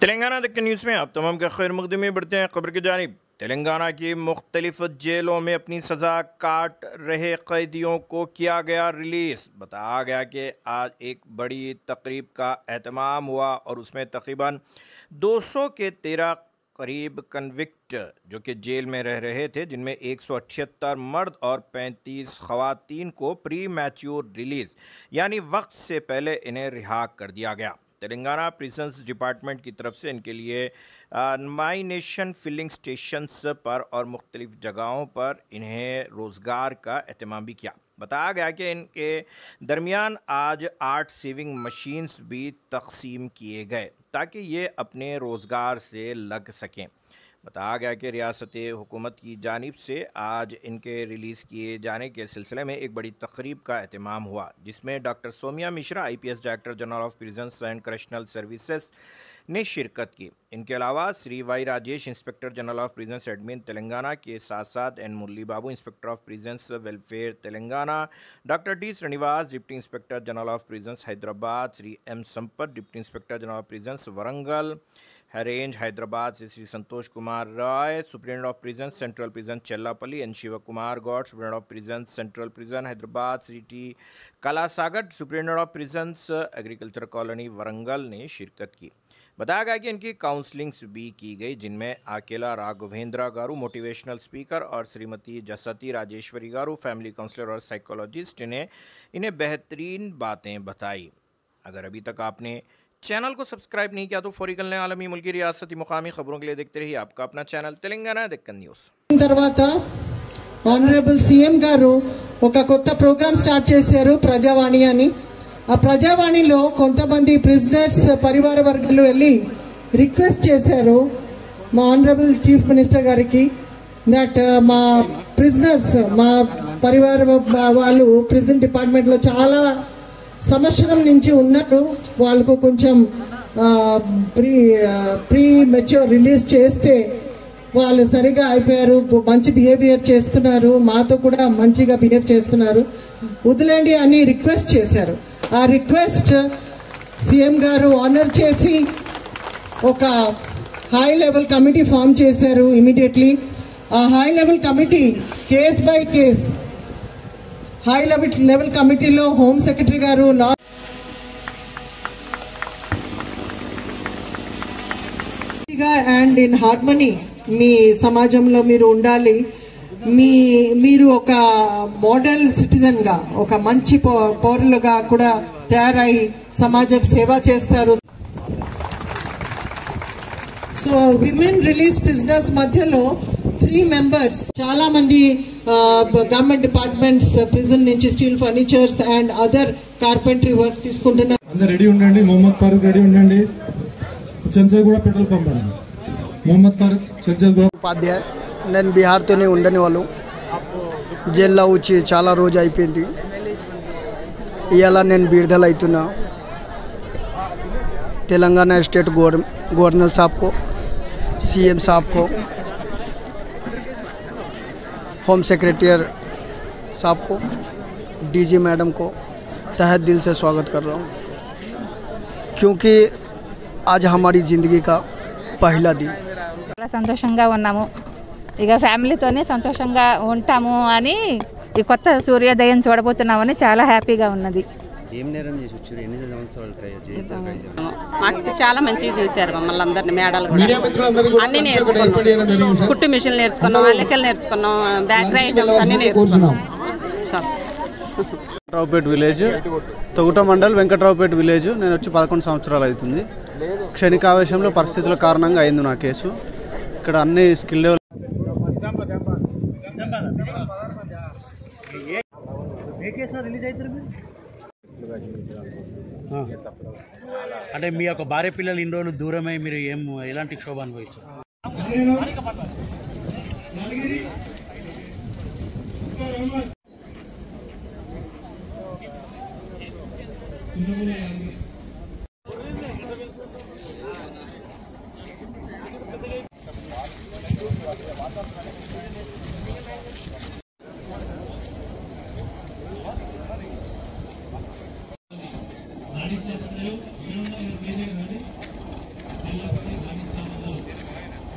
तेलंगाना तक के न्यूज़ में आप तमाम का खैर मकदमे बढ़ते हैं खबर की जानिब। तेलंगाना की मुख्तलिफ जेलों में अपनी सज़ा काट रहे कैदियों को किया गया रिलीज़। बताया गया कि आज एक बड़ी तकरीब का एहतमाम हुआ और उसमें तकरीबन 200 के 13 करीब कन्विक्ट जो कि जेल में रह रहे थे, जिनमें 178 मर्द और 35 खवातीन को प्री मैच्योर रिलीज़ यानी वक्त से पहले इन्हें रिहा कर दिया गया। तेलंगाना प्रिजन्स डिपार्टमेंट की तरफ से इनके लिए नॉमिनेशन फिलिंग स्टेशंस पर और मुख्तलिफ जगहों पर इन्हें रोज़गार का एहतमाम भी किया। बताया गया कि इनके दरमियान आज 8 सेविंग मशीन्स भी तकसीम किए गए ताकि ये अपने रोज़गार से लग सकें। बताया गया कि रियासत हुकूमत की जानिब से आज इनके रिलीज़ किए जाने के सिलसिले में एक बड़ी तकरीब का एहतमाम हुआ, जिसमें doctor Soumya Mishra IPS director general of prisons and correctional services ने शिरकत की। इनके अलावा Shri Y Rajesh inspector general of prisons admin Telangana के साथ साथ N Murali Babu inspector of prisons welfare Telangana, doctor D Srinivas deputy inspector general of prisons Hyderabad, Shri M Sampath deputy inspector general of prisons Warangal range Hyderabad से Shri Santosh Kumar Rai superintendent of prison central prison चेल्लापल्ली, N Shiva Kumar Goud superintendent of prison central prison Hyderabad, Shri T Kalasagar superintendent of prisons agriculture colony Warangal ने शिरकत की। बताया गया कि इनकी counsellings भी की गई, जिनमें अकेला राघवेंद्र गारू मोटिवेशनल स्पीकर और श्रीमती जसती राजेश्वरी गारू फैमिली काउंसलर और साइकोलॉजिस्ट ने इन्हें बेहतरीन बातें बताई। अगर अभी तक आपने चैनल को सब्सक्राइब नहीं किया तो फौरी कर लें। आलमी मुल्की रियासती मुकामी खबरों के लिए देखते रहिए आपका अपना चैनल तेलंगाना डेक्कन न्यूज़। తర్వాత ఆనరబుల్ సీఎం గారు ఒక కొత్త ప్రోగ్రామ్ స్టార్ట్ చేశారు, ప్రజావాణి అని. ఆ ప్రజావాణిలో కొంతమంది ప్రిజనర్స్ పరివార వర్గాలు వెళ్ళి రిక్వెస్ట్ చేశారు మా ఆనరబుల్ చీఫ్ మినిస్టర్ గారికి దట్ మా ప్రిజనర్స్ మా పరివార వాళ్ళు ప్రిజన్ డిపార్ట్మెంట్ లో చాలా సంవత్సరం నుంచి ఉన్నారు, వాళ్ళకు కొంచెం ప్రీ మెచ్యూర్ రిలీజ్ చేస్తే వాళ్ళు సరిగా అయిపోయారు, మంచి బిహేవియర్ చేస్తున్నారు, మాతో కూడా మంచిగా బిహేవ్ చేస్తున్నారు, వదిలేండి అని రిక్వెస్ట్ చేశారు. ఆ రిక్వెస్ట్ సీఎం గారు ఆనర్ చేసి ఒక హై లెవెల్ కమిటీ ఫామ్ చేశారు ఇమీడియట్లీ. ఆ high level committee case by case high level కమిటీలో హోమ్ సెక్రటరీ గారు అండ్ ఇన్ హార్మనీ మీ సమాజంలో మీరు ఉండాలి, మీరు ఒక మోడల్ సిటిజన్ గా ఒక మంచి పౌరులుగా కూడా తయారై సమాజం సేవ చేస్తారు. సో విమెన్ రిలీజ్ ప్రిజనర్స్ మధ్యలో 3 మెంబర్స్ చాలా మంది గవర్నమెంట్ డిపార్ట్మెంట్స్ ప్రిజన్ నుంచి steel furnitures and other carpentry work తీసుకుంటున్నారు. అందరు రెడీ ఉండండి. మొహమ్మద్ ఫారూక్ రెడీ ఉండండి. చంచల్గూడ పెట్రోల్ పంప్ అండి. మొహమ్మద్ ఫారూక్ చంచల్గూడ ఉపాధ్యాయ. నేను బీహార్తోనే ఉండని వాళ్ళు జైల్లో వచ్చి చాలా రోజు అయిపోయింది. ఇవాళ నేను విడుదల అవుతున్నా. తెలంగాణ స్టేట్ గవర్నర్ साहब को, CM साहब को, होम सेक्रेटरी साहब को, DG मैडम को तहे दिल से स्वागत कर रहा हूँ, क्योंकि आज हमारी ज़िंदगी का पहला दिन. సంతోషంగా ఉన్నాము, ఇక ఫ్యామిలీతోనే సంతోషంగా ఉంటాము అని ఈ కొత్త సూర్యోదయం చూడబోతున్నామని చాలా హ్యాపీగా ఉన్నది. ఏం నేరం చేసి వచ్చారు? ఎన్ని సంవత్సరాలు? మాకు చాలా మంచిగా చూశారు మమ్మల్ని అందరినీ. మేడాలు అన్ని నేర్చుకున్నాం, కుట్టు మిషన్ నేర్చుకున్నాం, అల్లికలు నేర్చుకున్నాం, బేకరీ ఐటమ్స్ అన్ని నేర్చుకున్నాం. Venkatraopet village, Toguta mandal Venkatraopet village. నేను వచ్చి 11 సంవత్సరాలు అవుతుంది. క్షణికావేశంలో పరిస్థితుల కారణంగా అయింది నా కేసు. ఇక్కడ అన్ని స్కిల్ లెవెల్ అంటే మీ యొక్క భార్య పిల్లలు ఇన్ని రోజులు దూరమై మీరు ఎలాంటి క్షోభ అనుభవించారు? నాడి